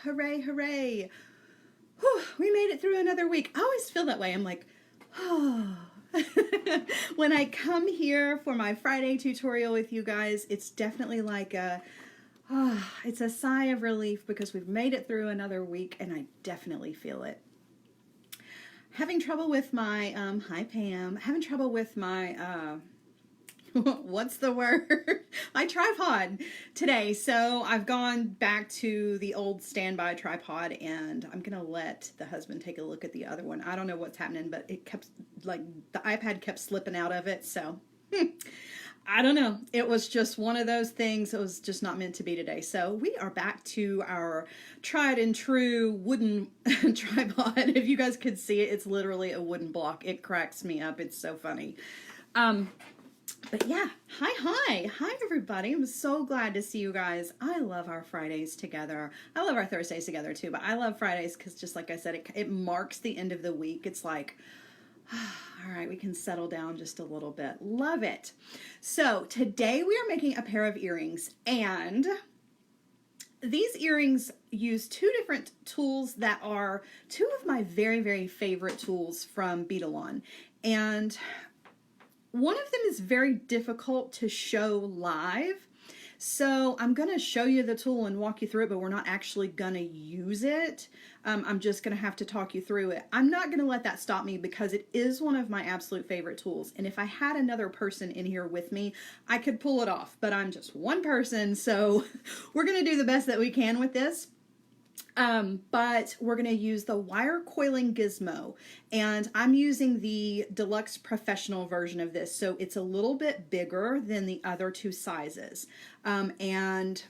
hooray, hooray. Whew, we made it through another week. I always feel that way. I'm like, oh. When I come here for my Friday tutorial with you guys, it's definitely like it's a sigh of relief because we've made it through another week and I definitely feel it. Having trouble with my, hi Pam, having trouble with my, what's the word? My tripod today. So I've gone back to the old standby tripod and I'm going to let the husband take a look at the other one. I don't know what's happening, but it kept, like, the iPad kept slipping out of it. So I don't know. It was just one of those things. It was just not meant to be today. So we are back to our tried and true wooden tripod. If you guys could see it, it's literally a wooden block. It cracks me up. It's so funny. But yeah, hi everybody. I'm so glad to see you guys. I love our Fridays together. I love our Thursdays together too, but I love Fridays because just like I said, it marks the end of the week. It's like, all right, we can settle down just a little bit. Love it. So today we are making a pair of earrings, and these earrings use two different tools that are two of my very, very favorite tools from Bead Reamer. And one of them is very difficult to show live. So I'm going to show you the tool and walk you through it, but we're not actually going to use it. I'm just going to have to talk you through it. I'm not going to let that stop me because it is one of my absolute favorite tools. And if I had another person in here with me, I could pull it off, but I'm just one person. So we're going to do the best that we can with this. But we're going to use the wire coiling Gizmo, and I'm using the deluxe professional version of this. So it's a little bit bigger than the other two sizes. And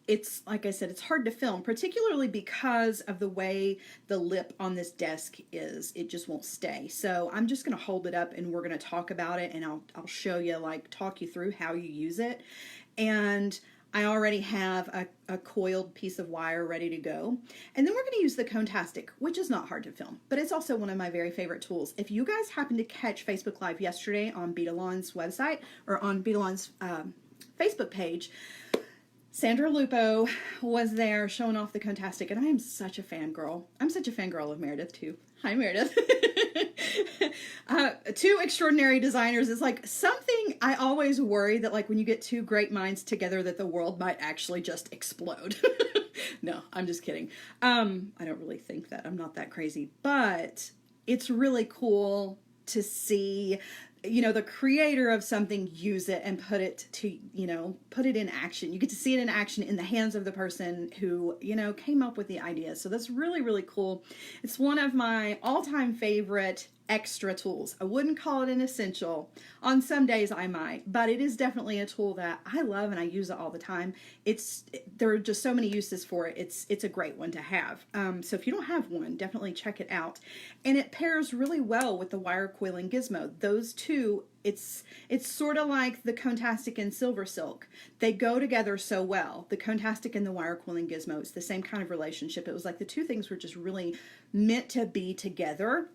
it's, like I said, it's hard to film, particularly because of the way the lip on this desk is. It just won't stay. So I'm just going to hold it up and we're going to talk about it, and I'll show you, like, talk you through how you use it. And I already have a coiled piece of wire ready to go. And then we're going to use the Cone-tastic, which is not hard to film, but it's also one of my very favorite tools. If you guys happen to catch Facebook Live yesterday on Bead Reamer's website or on Bead Reamer's Facebook page, Sandra Lupo was there showing off the Cone-tastic, and I am such a fangirl. I'm such a fangirl of Meredith too. Hi, Meredith. Two extraordinary designers is like something I always worry that, like, when you get two great minds together that the world might actually just explode. No, I'm just kidding. I don't really think that. I'm not that crazy, but it's really cool to see, you know, the creator of something use it and put it to, you know, put it in action. You get to see it in action in the hands of the person who, you know, came up with the idea. So that's really, really cool. It's one of my all-time favorite extra tools. I wouldn't call it an essential. On some days I might, but it is definitely a tool that I love and I use it all the time. There are just so many uses for it. It's a great one to have. So if you don't have one, definitely check it out. And it pairs really well with the wire coiling Gizmo. Those two, it's sort of like the Cone-tastic and Silver Silk. They go together so well. The Cone-tastic and the wire coiling Gizmo, it's the same kind of relationship. It was like the two things were just really meant to be together.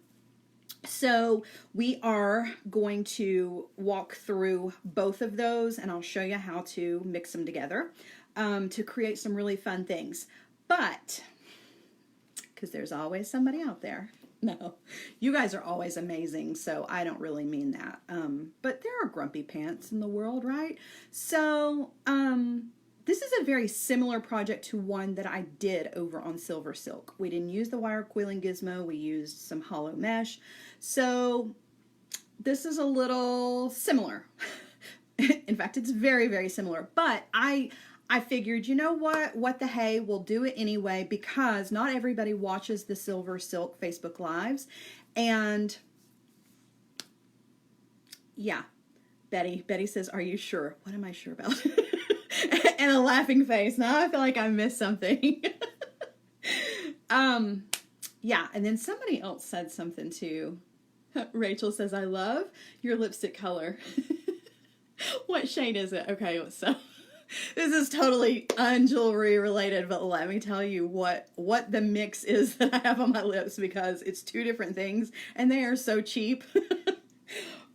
So we are going to walk through both of those, and I'll show you how to mix them together to create some really fun things. But, because there's always somebody out there. No, you guys are always amazing, so I don't really mean that. But there are grumpy pants in the world, right? So, this is a very similar project to one that I did over on Silver Silk. We didn't use the wire coiling Gizmo, we used some hollow mesh. So this is a little similar. In fact, it's very, very similar. But I figured, you know what the hey, we'll do it anyway because not everybody watches the Silver Silk Facebook Lives. And yeah, Betty says, are you sure? What am I sure about? And a laughing face. Now I feel like I missed something. Yeah, and then somebody else said something too. Rachel says, I love your lipstick color. What shade is it? Okay, so this is totally un-jewelry related, but let me tell you what the mix is that I have on my lips because it's two different things and they are so cheap.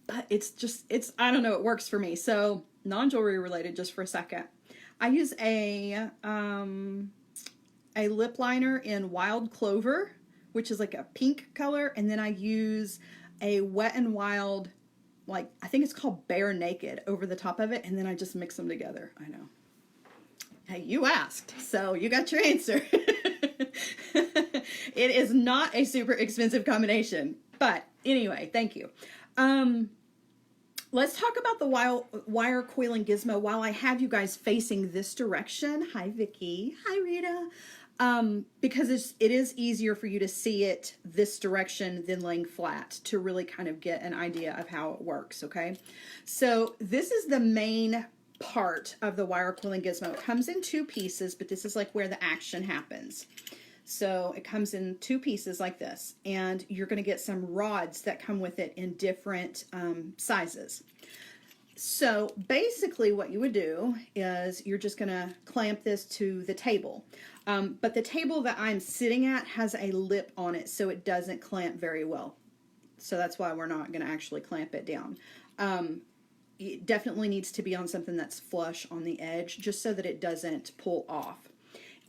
But it's I don't know, it works for me. So non-jewelry related just for a second. I use a a lip liner in Wild Clover, which is like a pink color, and then I use a Wet n Wild, like I think it's called Bare Naked, over the top of it, and then I just mix them together. I know. Hey, you asked, so you got your answer. It is not a super expensive combination, but anyway, thank you. Let's talk about the wire coiling gizmo while I have you guys facing this direction. Hi, Vicky. Hi, Rita. Because it is easier for you to see it this direction than laying flat to really kind of get an idea of how it works, okay? So this is the main part of the wire coiling gizmo. It comes in two pieces, but this is like where the action happens. So it comes in two pieces like this, and you're going to get some rods that come with it in different sizes. So basically what you would do is you're just going to clamp this to the table. But the table that I'm sitting at has a lip on it, so it doesn't clamp very well. So that's why we're not going to actually clamp it down. It definitely needs to be on something that's flush on the edge, just so that it doesn't pull off.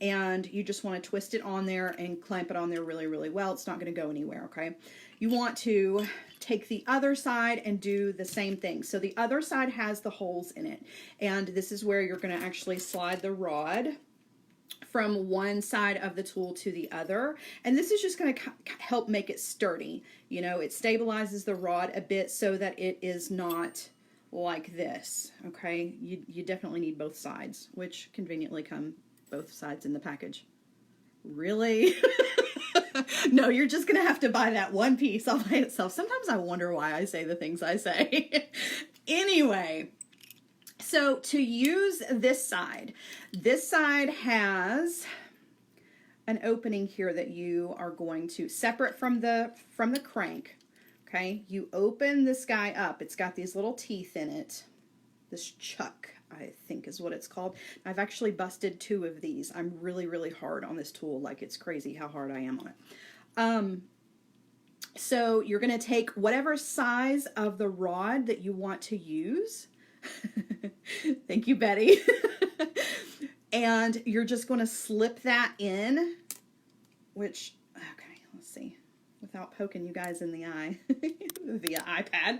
And you just want to twist it on there and clamp it on there really, really well. It's not going to go anywhere, okay? You want to take the other side and do the same thing. So the other side has the holes in it. And this is where you're going to actually slide the rod from one side of the tool to the other. And this is just going to help make it sturdy. You know, it stabilizes the rod a bit so that it is not like this, okay? You definitely need both sides, which conveniently come both sides in the package. Really? No, you're just gonna have to buy that one piece all by itself. Sometimes I wonder why I say the things I say. Anyway, so to use this side has an opening here that you are going to separate from the crank. Okay, you open this guy up. It's got these little teeth in it. This chuck, I think is what it's called. I've actually busted two of these. I'm really, really hard on this tool. Like, it's crazy how hard I am on it. So you're going to take whatever size of the rod that you want to use. Thank you, Betty. And you're just going to slip that in, which, okay, let's see, without poking you guys in the eye via iPad.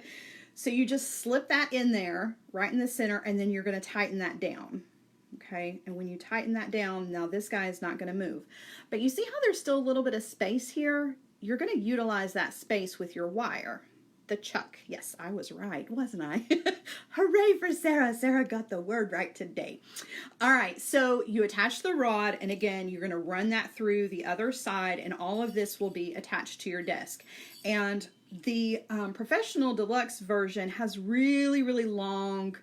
So you just slip that in there, right in the center, and then you're going to tighten that down, okay? And when you tighten that down, now this guy is not going to move. But you see how there's still a little bit of space here? You're going to utilize that space with your wire. The chuck. Yes, I was right, wasn't I? Hooray for Sarah. Sarah got the word right today. All right, so you attach the rod, and again, you're going to run that through the other side, and all of this will be attached to your desk. And the Professional Deluxe version has really, really long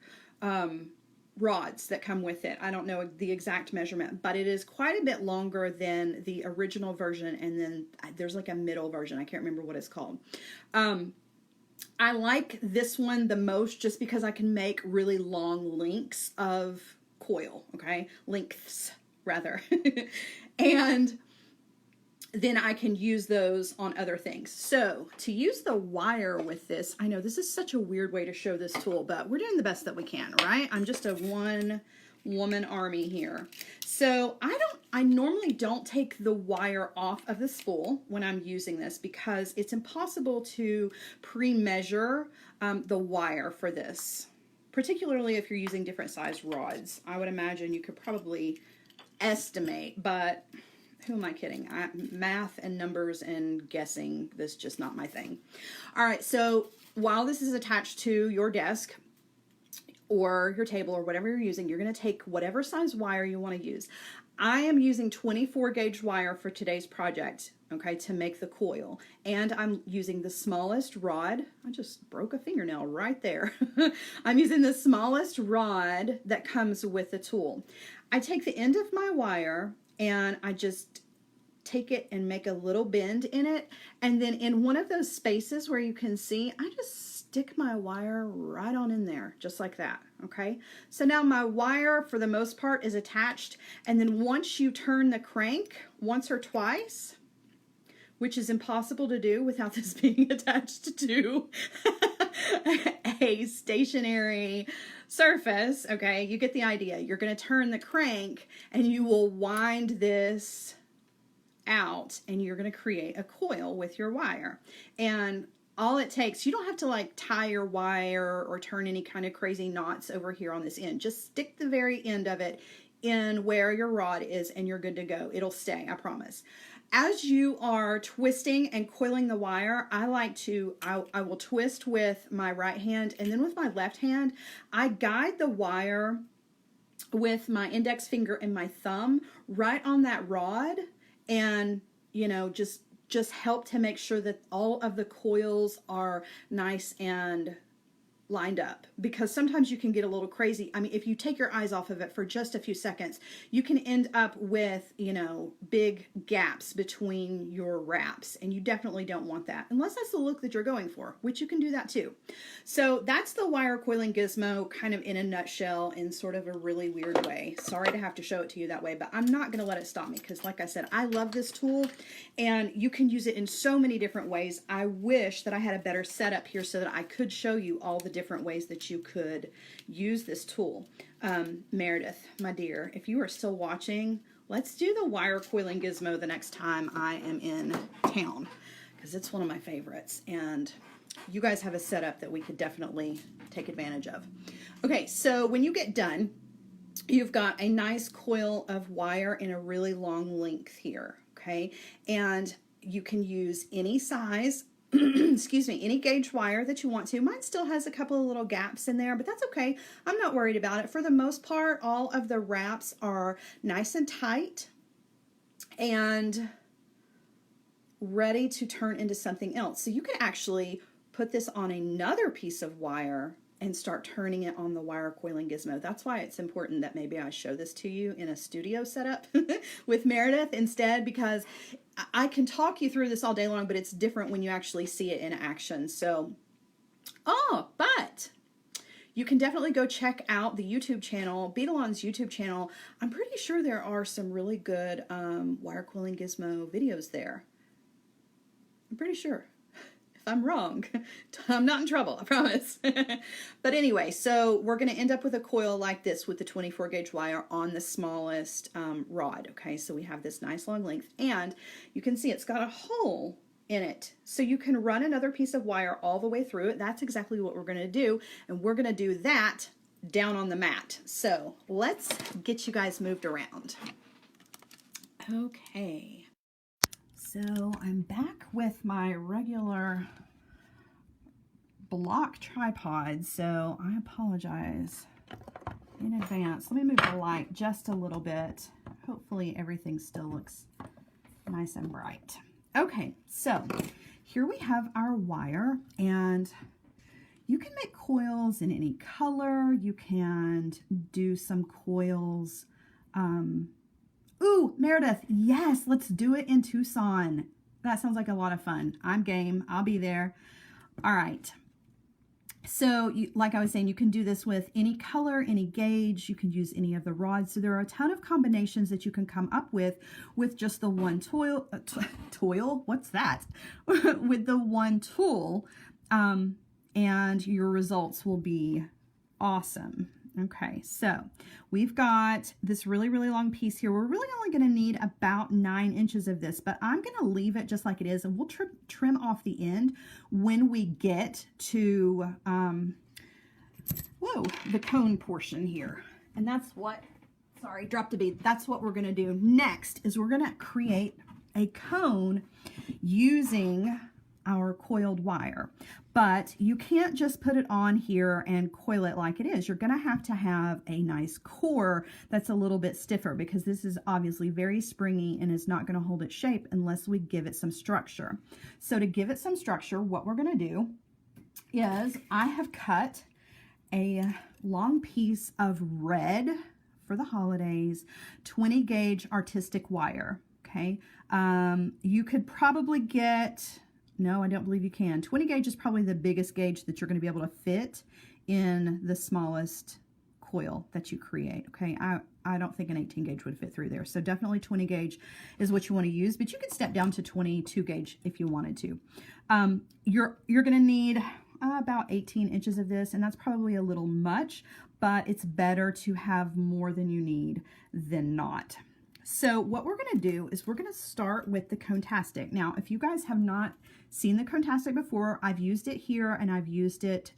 rods that come with it. I don't know the exact measurement, but it is quite a bit longer than the original version, and then there's like a middle version. I can't remember what it's called. I like this one the most just because I can make really long lengths of coil, okay? Lengths, rather. And then I can use those on other things. So to use the wire with this, I know this is such a weird way to show this tool, but we're doing the best that we can, right? I'm just a one-woman army here. So I normally don't take the wire off of the spool when I'm using this because it's impossible to pre-measure the wire for this, particularly if you're using different size rods. I would imagine you could probably estimate, but who am I kidding? Math and numbers and guessing, this is just not my thing. All right, so while this is attached to your desk or your table or whatever you're using, you're going to take whatever size wire you want to use. I am using 24 gauge wire for today's project, okay, to make the coil. And I'm using the smallest rod. I just broke a fingernail right there. I'm using the smallest rod that comes with the tool. I take the end of my wire and I just take it and make a little bend in it. And then in one of those spaces where you can see, I just stick my wire right on in there, just like that, okay? So now my wire, for the most part, is attached. And then once you turn the crank once or twice, which is impossible to do without this being attached to a stationary surface, okay, you get the idea. You're going to turn the crank and you will wind this out and you're going to create a coil with your wire. And all it takes, you don't have to like tie your wire or turn any kind of crazy knots over here on this end. Just stick the very end of it in where your rod is and you're good to go. It'll stay, I promise. As you are twisting and coiling the wire, I will twist with my right hand, and then with my left hand, I guide the wire with my index finger and my thumb right on that rod, and just help to make sure that all of the coils are nice and lined up, because sometimes you can get a little crazy. I mean, if you take your eyes off of it for just a few seconds, you can end up with, big gaps between your wraps, and you definitely don't want that unless that's the look that you're going for, which you can do that too. So that's the wire coiling gizmo kind of in a nutshell, in sort of a really weird way. Sorry to have to show it to you that way, but I'm not going to let it stop me, because like I said, I love this tool and you can use it in so many different ways. I wish that I had a better setup here so that I could show you all the different ways that you could use this tool. Meredith, my dear, if you are still watching, let's do the wire coiling gizmo the next time I am in town, because it's one of my favorites and you guys have a setup that we could definitely take advantage of. Okay, so when you get done, you've got a nice coil of wire in a really long length here, okay? And you can use any size excuse me, any gauge wire that you want to. Mine still has a couple of little gaps in there, but that's okay. I'm not worried about it. For the most part, all of the wraps are nice and tight and ready to turn into something else. So you can actually put this on another piece of wire and start turning it on the wire coiling gizmo. That's why it's important that maybe I show this to you in a studio setup with Meredith instead, because I can talk you through this all day long, but it's different when you actually see it in action. So, but you can definitely go check out the YouTube channel, Beadalon's YouTube channel. I'm pretty sure there are some really good wire coiling gizmo videos there. I'm pretty sure. If I'm wrong, I'm not in trouble, I promise. But anyway, so we're going to end up with a coil like this with the 24 gauge wire on the smallest rod. Okay, so we have this nice long length, and you can see it's got a hole in it. So you can run another piece of wire all the way through it. That's exactly what we're going to do, and we're going to do that down on the mat. So let's get you guys moved around. Okay. So I'm back with my regular block tripod, so I apologize in advance. Let me move the light just a little bit. Hopefully everything still looks nice and bright. Okay, so here we have our wire, and you can make coils in any color. You can do some coils ooh, Meredith, yes, let's do it in Tucson. That sounds like a lot of fun. I'm game. I'll be there. All right. So like I was saying, you can do this with any color, any gauge. You can use any of the rods. So there are a ton of combinations that you can come up with just the one toil. What's that? With the one tool. And your results will be awesome. Okay, so we've got this really, really long piece here. We're really only going to need about 9 inches of this, but I'm going to leave it just like it is, and we'll trim off the end when we get to, the cone portion here. And that's what, sorry, dropped a bead. That's what we're going to do next, is we're going to create a cone using our coiled wire. But you can't just put it on here and coil it like it is. You're going to have a nice core that's a little bit stiffer, because this is obviously very springy and is not going to hold its shape unless we give it some structure. So to give it some structure, what we're going to do is I have cut a long piece of red for the holidays, 20 gauge artistic wire. Okay. You could probably get, no, I don't believe you can. 20 gauge is probably the biggest gauge that you're going to be able to fit in the smallest coil that you create. Okay, I don't think an 18 gauge would fit through there. So definitely 20 gauge is what you want to use, but you can step down to 22 gauge if you wanted to. You're going to need about 18 inches of this, and that's probably a little much, but it's better to have more than you need than not. So what we're going to do is we're going to start with the Conetastic. Now, if you guys have not seen the Conetastic before, I've used it here and I've used it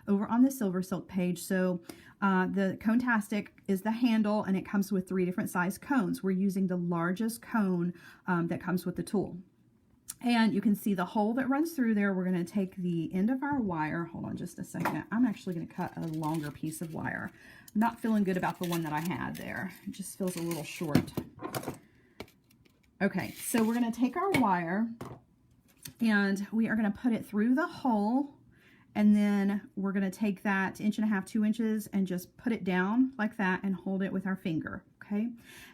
over on the Silver Silk page. So the Conetastic is the handle, and it comes with 3 different size cones. We're using the largest cone that comes with the tool. And you can see the hole that runs through there. We're going to take the end of our wire. Hold on just a second. I'm actually going to cut a longer piece of wire. I'm not feeling good about the one that I had there. It just feels a little short. Okay, so we're going to take our wire and we are going to put it through the hole, and then we're going to take that 1.5 inches, 2 inches, and just put it down like that and hold it with our finger. Okay,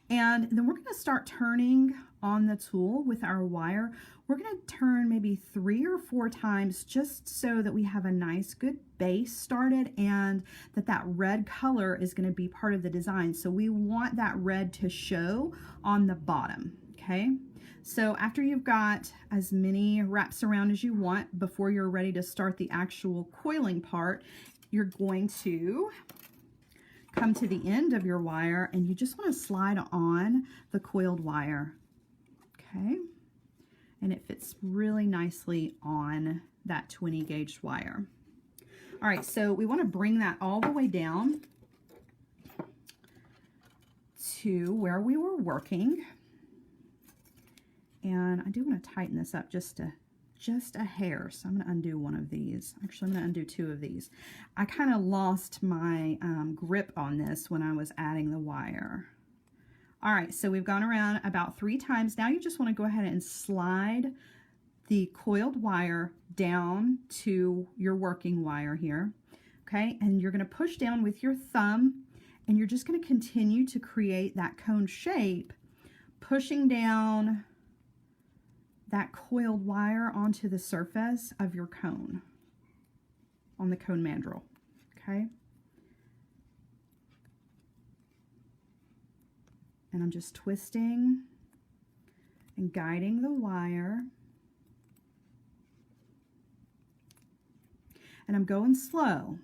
and then we're going to start turning on the tool with our wire. We're going to turn maybe 3 or 4 times just so that we have a nice good base started, and that red color is going to be part of the design. So we want that red to show on the bottom. Okay, so after you've got as many wraps around as you want before you're ready to start the actual coiling part, you're going to come to the end of your wire and you just want to slide on the coiled wire. Okay, and it fits really nicely on that 20 gauge wire. All right, so we want to bring that all the way down to where we were working. And I do want to tighten this up just a hair. So I'm going to undo one of these. Actually, I'm going to undo 2 of these. I kind of lost my grip on this when I was adding the wire. All right, so we've gone around about 3 times. Now you just want to go ahead and slide the coiled wire down to your working wire here. Okay, and you're going to push down with your thumb, and you're just going to continue to create that cone shape, pushing down that coiled wire onto the surface of your cone, on the cone mandrel. Okay, and I'm just twisting and guiding the wire, and I'm going slow.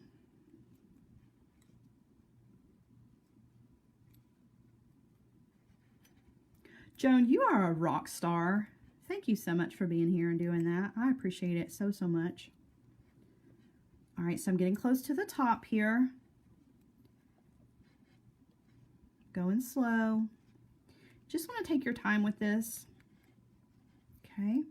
Joan, you are a rock star. Thank you so much for being here and doing that. I appreciate it so much. All right, so I'm getting close to the top here. Going slow. Just want to take your time with this. Okay.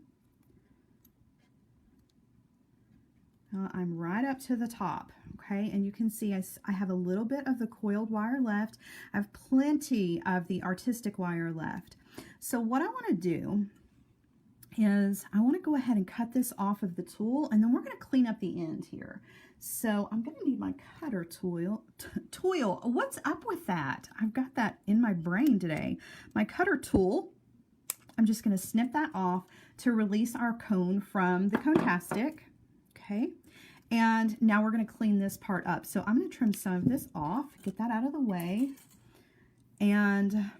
I'm right up to the top. Okay, and you can see I have a little bit of the coiled wire left. I have plenty of the artistic wire left. So what I want to do is I want to go ahead and cut this off of the tool, and then we're going to clean up the end here. So I'm going to need my cutter tool. What's up with that? I've got that in my brain today. My cutter tool. I'm just going to snip that off to release our cone from the Conetastic. Okay, and now we're going to clean this part up. So I'm going to trim some of this off, get that out of the way, and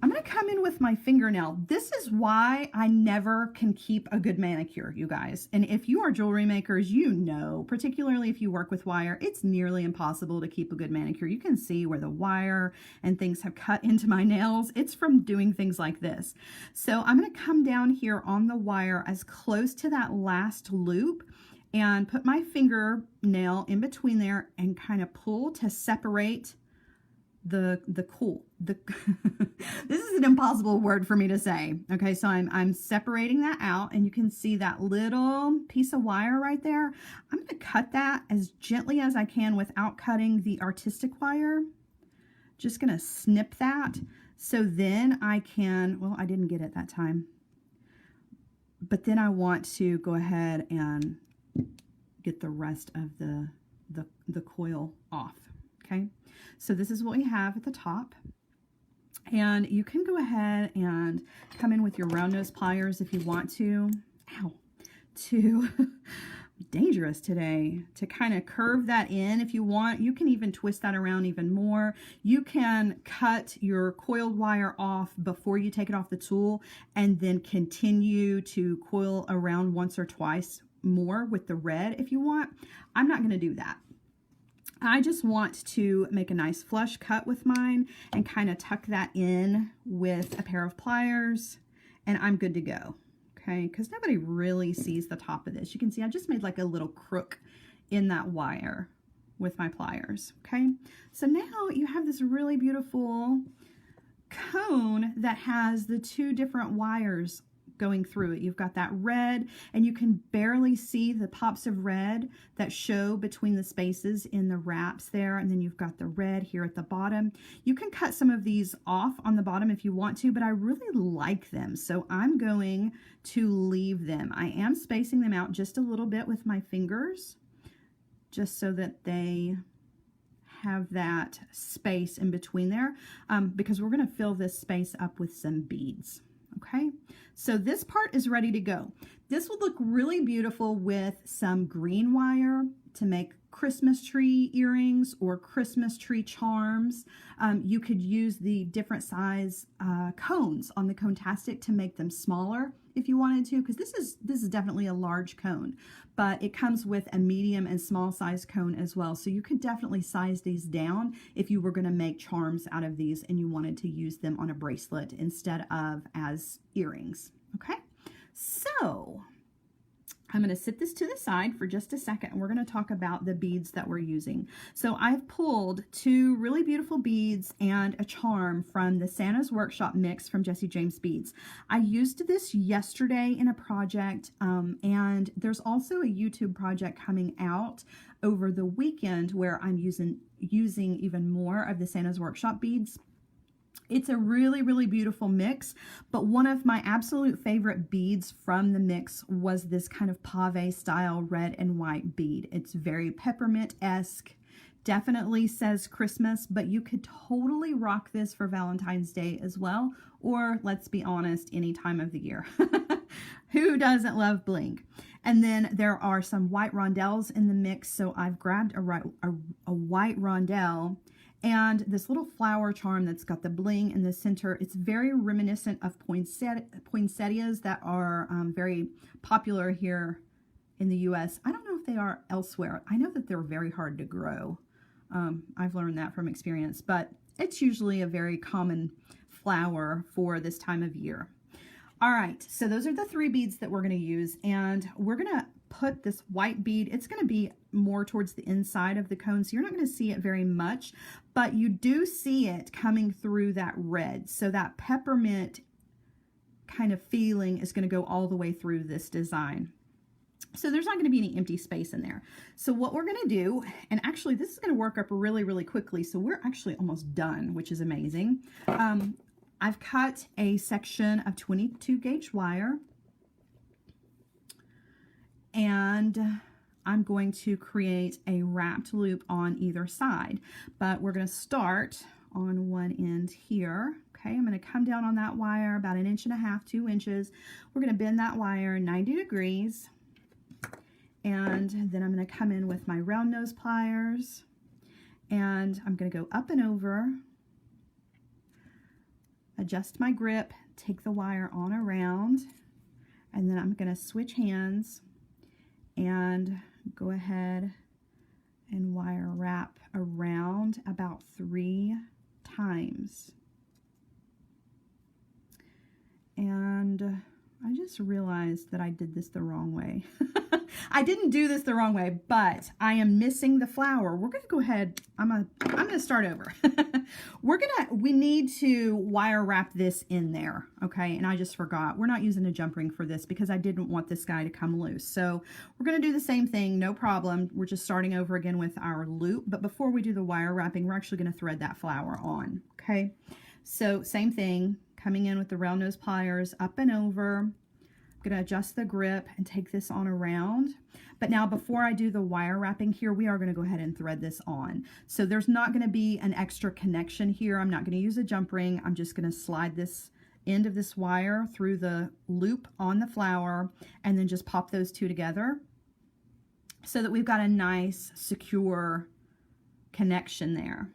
I'm going to come in with my fingernail. This is why I never can keep a good manicure, you guys. And if you are jewelry makers, you know, particularly if you work with wire, it's nearly impossible to keep a good manicure. You can see where the wire and things have cut into my nails. It's from doing things like this. So I'm going to come down here on the wire as close to that last loop and put my fingernail in between there and kind of pull to separate this is an impossible word for me to say. Okay, so I'm separating that out, and you can see that little piece of wire right there. I'm going to cut that as gently as I can without cutting the artistic wire. Just going to snip that, so then I can, well, I didn't get it that time, but then I want to go ahead and get the rest of the coil off. Okay, so this is what we have at the top, and you can go ahead and come in with your round nose pliers if you want to. Ow, to dangerous today, to kind of curve that in if you want. You can even twist that around even more. You can cut your coiled wire off before you take it off the tool and then continue to coil around once or twice more with the red if you want. I'm not going to do that. I just want to make a nice flush cut with mine and kind of tuck that in with a pair of pliers, and I'm good to go. Okay, because nobody really sees the top of this. You can see I just made like a little crook in that wire with my pliers. Okay, so now you have this really beautiful cone that has the two different wires going through it. You've got that red, and you can barely see the pops of red that show between the spaces in the wraps there, and then you've got the red here at the bottom. You can cut some of these off on the bottom if you want to, but I really like them, so I'm going to leave them. I am spacing them out just a little bit with my fingers, just so that they have that space in between there, because we're going to fill this space up with some beads. Okay, so this part is ready to go. This will look really beautiful with some green wire to make Christmas tree earrings or Christmas tree charms. You could use the different size cones on the Conetastic to make them smaller if you wanted to, because this is definitely a large cone, but it comes with a medium and small size cone as well. So you could definitely size these down if you were going to make charms out of these and you wanted to use them on a bracelet instead of as earrings. Okay, so I'm going to sit this to the side for just a second, and we're going to talk about the beads that we're using. So I've pulled two really beautiful beads and a charm from the Santa's Workshop mix from Jesse James Beads. I used this yesterday in a project, and there's also a YouTube project coming out over the weekend where I'm using even more of the Santa's Workshop beads. It's a really, really beautiful mix, but one of my absolute favorite beads from the mix was this kind of pave style red and white bead. It's very peppermint-esque, definitely says Christmas, but you could totally rock this for Valentine's Day as well, or let's be honest, any time of the year. Who doesn't love bling? And then there are some white rondelles in the mix, so I've grabbed a white rondelle and this little flower charm that's got the bling in the center. It's very reminiscent of poinsettias that are very popular here in the US. I don't know if they are elsewhere. I know that they're very hard to grow. I've learned that from experience, but it's usually a very common flower for this time of year. All right, so those are the three beads that we're going to use, and we're going to put this white bead, it's going to be more towards the inside of the cone, so you're not going to see it very much, but you do see it coming through that red. So that peppermint kind of feeling is going to go all the way through this design. So there's not going to be any empty space in there. So what we're going to do, and actually this is going to work up really, really quickly, so we're actually almost done, which is amazing. I've cut a section of 22 gauge wire, and I'm going to create a wrapped loop on either side, but we're going to start on one end here. Okay, I'm going to come down on that wire about 1.5 inches, 2 inches. We're going to bend that wire 90 degrees, and then I'm going to come in with my round nose pliers, and I'm going to go up and over, adjust my grip, take the wire on around, and then I'm going to switch hands and go ahead and wire wrap around about 3 times. And I just realized that I did this the wrong way. I didn't do this the wrong way, but I am missing the flower. We're going to go ahead. I'm going to start over. We need to wire wrap this in there. Okay. And I just forgot. We're not using a jump ring for this because I didn't want this guy to come loose. So we're going to do the same thing. No problem. We're just starting over again with our loop. But before we do the wire wrapping, we're actually going to thread that flower on. Okay. So same thing, coming in with the round nose pliers up and over. I'm going to adjust the grip and take this on around. But now before I do the wire wrapping here, we are going to go ahead and thread this on. So there's not going to be an extra connection here. I'm not going to use a jump ring. I'm just going to slide this end of this wire through the loop on the flower and then just pop those two together so that we've got a nice secure connection there.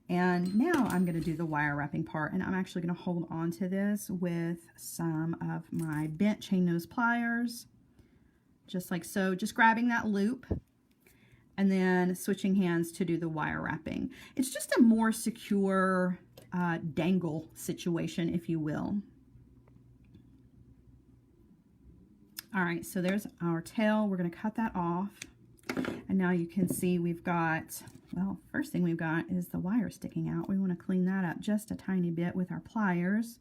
And now I'm going to do the wire wrapping part, and I'm actually going to hold on to this with some of my bent chain nose pliers, just like so, just grabbing that loop and then switching hands to do the wire wrapping. It's just a more secure dangle situation, if you will. All right, so there's our tail. We're going to cut that off. And now you can see we've got, well, first thing we've got is the wire sticking out. We want to clean that up just a tiny bit with our pliers.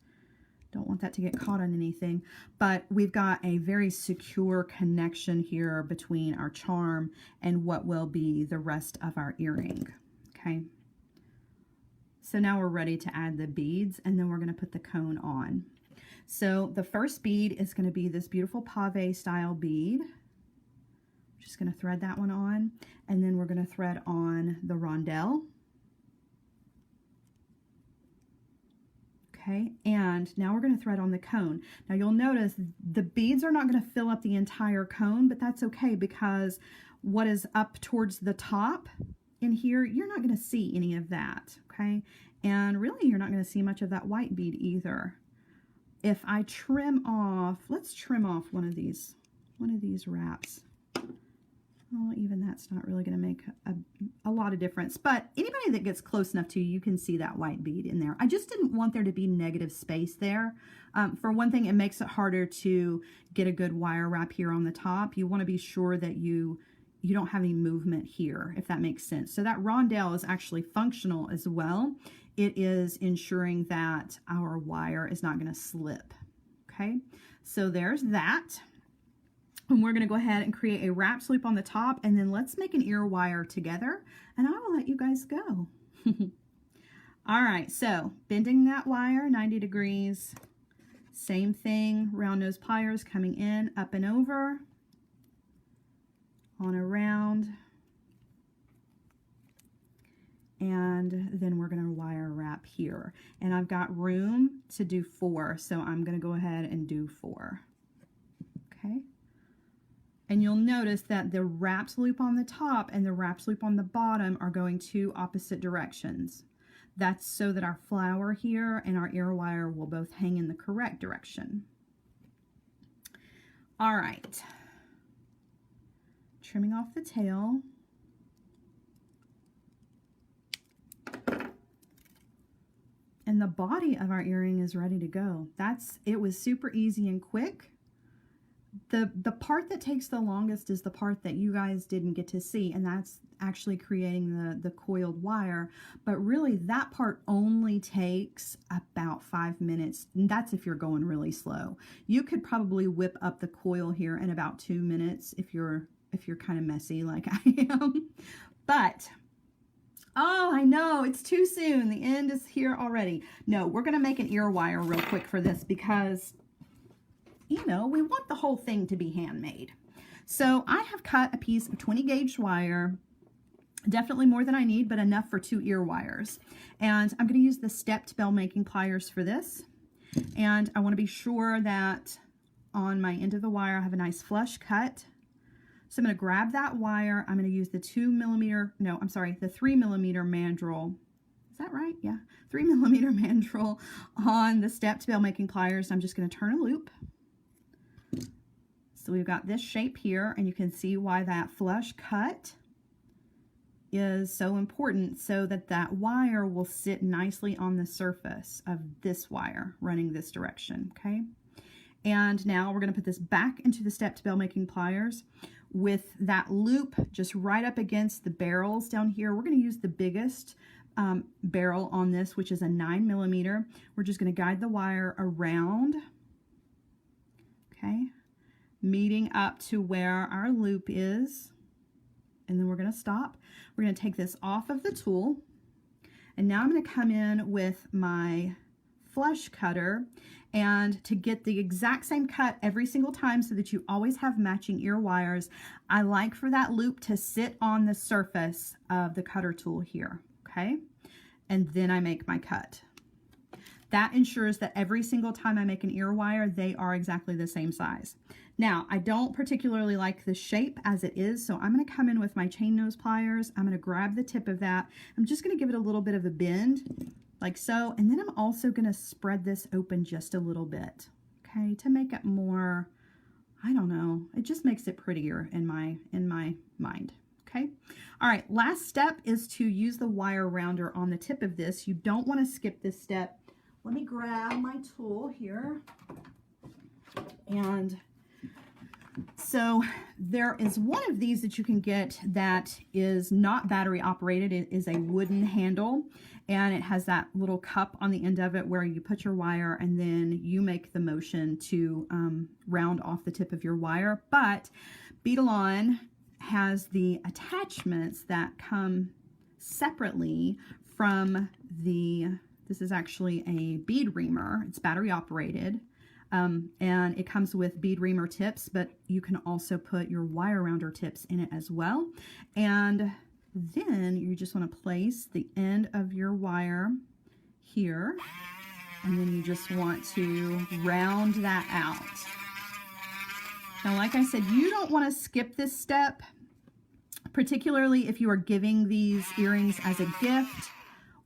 Don't want that to get caught on anything. But we've got a very secure connection here between our charm and what will be the rest of our earring. Okay. So now we're ready to add the beads, and then we're going to put the cone on. So the first bead is going to be this beautiful pave style bead. Just going to thread that one on, and then we're going to thread on the rondelle. Okay, and now we're going to thread on the cone. Now you'll notice the beads are not going to fill up the entire cone, but that's okay, because what is up towards the top in here, you're not going to see any of that, okay? And really, you're not going to see much of that white bead either. If I trim off, let's trim off one of these wraps. Well, even that's not really going to make a lot of difference. But anybody that gets close enough to you can see that white bead in there. I just didn't want there to be negative space there. For one thing, it makes it harder to get a good wire wrap here on the top. You want to be sure that you don't have any movement here, if that makes sense. So that rondelle is actually functional as well. It is ensuring that our wire is not going to slip. Okay, so there's that. And we're going to go ahead and create a wrap loop on the top, and then let's make an ear wire together, and I will let you guys go. All right, so bending that wire 90 degrees, same thing, round nose pliers coming in, up and over, on around, and then we're going to wire wrap here. And I've got room to do 4, so I'm going to go ahead and do 4. Okay. And you'll notice that the wrapped loop on the top and the wrapped loop on the bottom are going 2 opposite directions. That's so that our flower here and our ear wire will both hang in the correct direction. All right. Trimming off the tail. And the body of our earring is ready to go. It was super easy and quick. The part that takes the longest is the part that you guys didn't get to see, and that's actually creating the coiled wire. But really, that part only takes about 5 minutes, and that's if you're going really slow. You could probably whip up the coil here in about 2 minutes if you're kind of messy like I am. But oh, I know, it's too soon. The end is here already. No, we're going to make an ear wire real quick for this because, you know, we want the whole thing to be handmade. So I have cut a piece of 20 gauge wire, definitely more than I need, but enough for 2 ear wires. And I'm going to use the stepped bell making pliers for this. And I want to be sure that on my end of the wire, I have a nice flush cut. So I'm going to grab that wire. I'm going to use the 3 millimeter mandrel. Is that right? Yeah. 3 millimeter mandrel on the stepped bell making pliers. I'm just going to turn a loop. So we've got this shape here, and you can see why that flush cut is so important, so that that wire will sit nicely on the surface of this wire running this direction. Okay. And now we're going to put this back into the stepped bell making pliers with that loop just right up against the barrels down here. We're going to use the biggest barrel on this, which is a 9 millimeter. We're just going to guide the wire around, okay, meeting up to where our loop is, and then we're going to stop. We're going to take this off of the tool, and now I'm going to come in with my flush cutter, and to get the exact same cut every single time so that you always have matching ear wires, I like for that loop to sit on the surface of the cutter tool here, okay? And then I make my cut. That ensures that every single time I make an ear wire, they are exactly the same size. Now, I don't particularly like the shape as it is, so I'm going to come in with my chain nose pliers. I'm going to grab the tip of that. I'm just going to give it a little bit of a bend, like so, and then I'm also going to spread this open just a little bit, okay, to make it more, I don't know. It just makes it prettier in my mind. Okay. All right. Last step is to use the wire rounder on the tip of this. You don't want to skip this step. Let me grab my tool here. And so there is one of these that you can get that is not battery operated. It is a wooden handle, and it has that little cup on the end of it where you put your wire and then you make the motion to round off the tip of your wire. But Bead has the attachments that come separately from this is actually a bead reamer. It's battery operated. And it comes with bead reamer tips, but you can also put your wire rounder tips in it as well. And then you just want to place the end of your wire here, and then you just want to round that out. Now, like I said, you don't want to skip this step, particularly if you are giving these earrings as a gift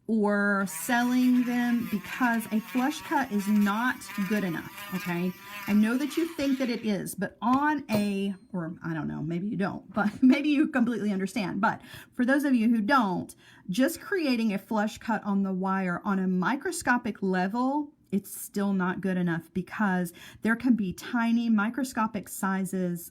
or selling them, because a flush cut is not good enough, okay? I know that you think that it is, but on a, or I don't know, maybe you don't, but maybe you completely understand. But for those of you who don't, just creating a flush cut on the wire on a microscopic level, it's still not good enough, because there can be tiny microscopic sizes,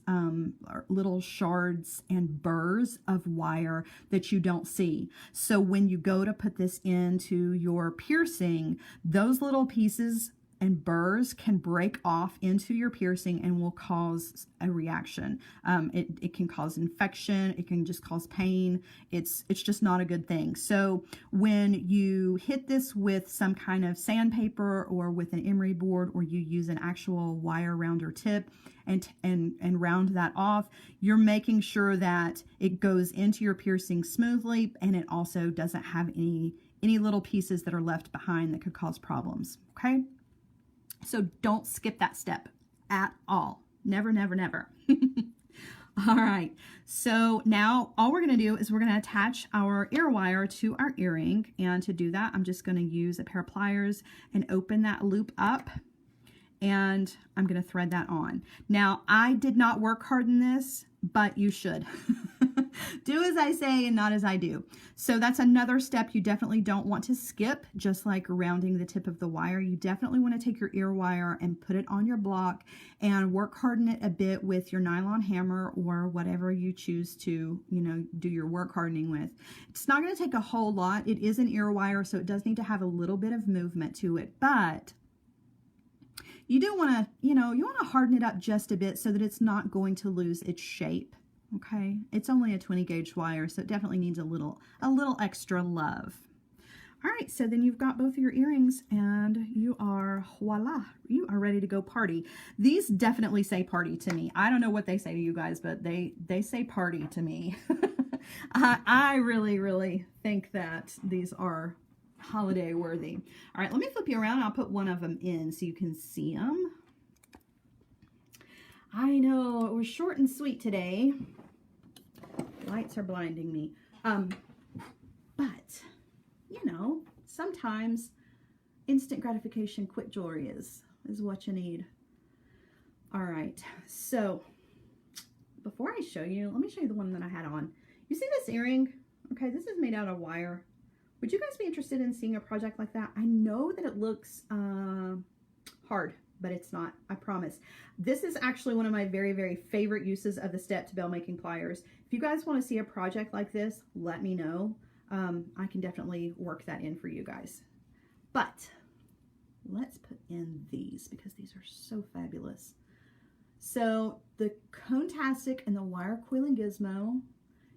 little shards and burrs of wire that you don't see. So when you go to put this into your piercing, those little pieces and burrs can break off into your piercing and will cause a reaction. It can cause infection. It can just cause pain. It's just not a good thing. So when you hit this with some kind of sandpaper or with an emery board, or you use an actual wire rounder tip and round that off, you're making sure that it goes into your piercing smoothly, and it also doesn't have any little pieces that are left behind that could cause problems. Okay. So don't skip that step at all. Never, never, never. All right. So now all we're going to do is we're going to attach our ear wire to our earring. And to do that, I'm just going to use a pair of pliers and open that loop up. And I'm going to thread that on. Now, I did not work harden this, but you should. Do as I say and not as I do. So that's another step you definitely don't want to skip, just like rounding the tip of the wire. You definitely want to take your ear wire and put it on your block and work harden it a bit with your nylon hammer or whatever you choose to, do your work hardening with. It's not going to take a whole lot. It is an ear wire, so it does need to have a little bit of movement to it, but you do want to, you want to harden it up just a bit so that it's not going to lose its shape. Okay, it's only a 20 gauge wire, so it definitely needs a little extra love. All right, so then you've got both of your earrings, and you are, voila, you are ready to go party. These definitely say party to me. I don't know what they say to you guys, but they say party to me. I really, really think that these are holiday worthy. All right, let me flip you around. I'll put one of them in so you can see them. I know, it was short and sweet today. Lights are blinding me. But, sometimes instant gratification, quick jewelry is what you need. All right, so before I show you, let me show you the one that I had on. You see this earring? Okay, this is made out of wire. Would you guys be interested in seeing a project like that? I know that it looks hard, but it's not, I promise. This is actually one of my very, very favorite uses of the stepped bell making pliers. If you guys want to see a project like this, let me know. I can definitely work that in for you guys. But let's put in these because these are so fabulous. So the Cone-tastic and the wire coiling Gizmo,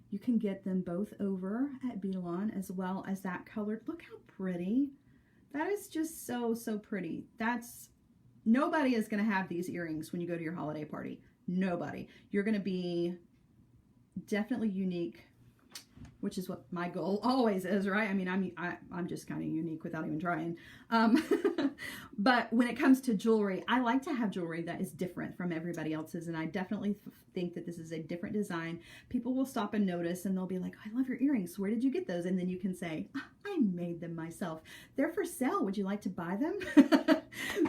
you can get them both over at Bead as well as that colored. Look how pretty. That is just so, so pretty. Nobody is going to have these earrings when you go to your holiday party. Nobody. You're going to be definitely unique, which is what my goal always is, right? I mean, I'm just kind of unique without even trying. But when it comes to jewelry, I like to have jewelry that is different from everybody else's, and I definitely think that this is a different design. People will stop and notice, and they'll be like, I love your earrings. Where did you get those? And then you can say, I made them myself. They're for sale. Would you like to buy them?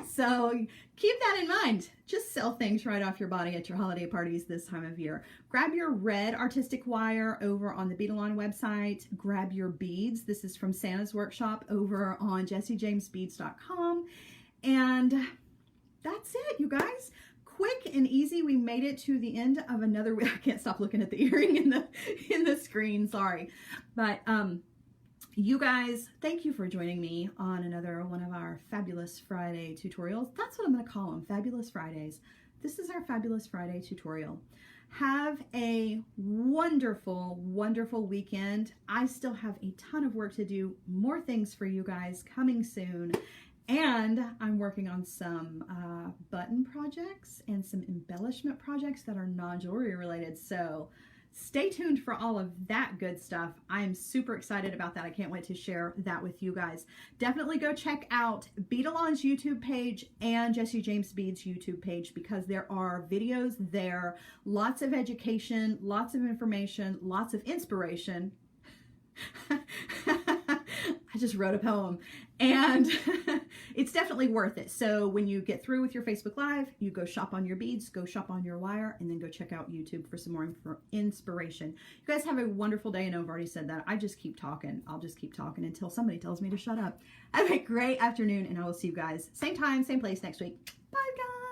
So keep that in mind. just sell things right off your body at your holiday parties this time of year. Grab your red artistic wire over on the Beadalon website. Grab your beads. This is from Santa's Workshop over on jessiejamesbeads.com. And that's it, you guys. Quick and easy. We made it to the end of another week. I can't stop looking at the earring in the screen. Sorry. But you guys, thank you for joining me on another one of our Fabulous Friday tutorials. That's what I'm going to call them, Fabulous Fridays. This is our Fabulous Friday tutorial. Have a wonderful, wonderful weekend. I still have a ton of work to do, more things for you guys coming soon. And I'm working on some button projects and some embellishment projects that are non-jewelry related. So stay tuned for all of that good stuff. I am super excited about that. I can't wait to share that with you guys. Definitely go check out Beadalon's YouTube page and Jessie James Beads YouTube page, because there are videos there. Lots of education, lots of information, lots of inspiration. I just wrote a poem, and it's definitely worth it. So when you get through with your Facebook Live, you go shop on your beads, go shop on your wire, and then go check out YouTube for some more inspiration. You guys have a wonderful day, and I've already said that. I just keep talking. I'll just keep talking until somebody tells me to shut up. Have a great afternoon, and I will see you guys same time, same place next week. Bye, guys.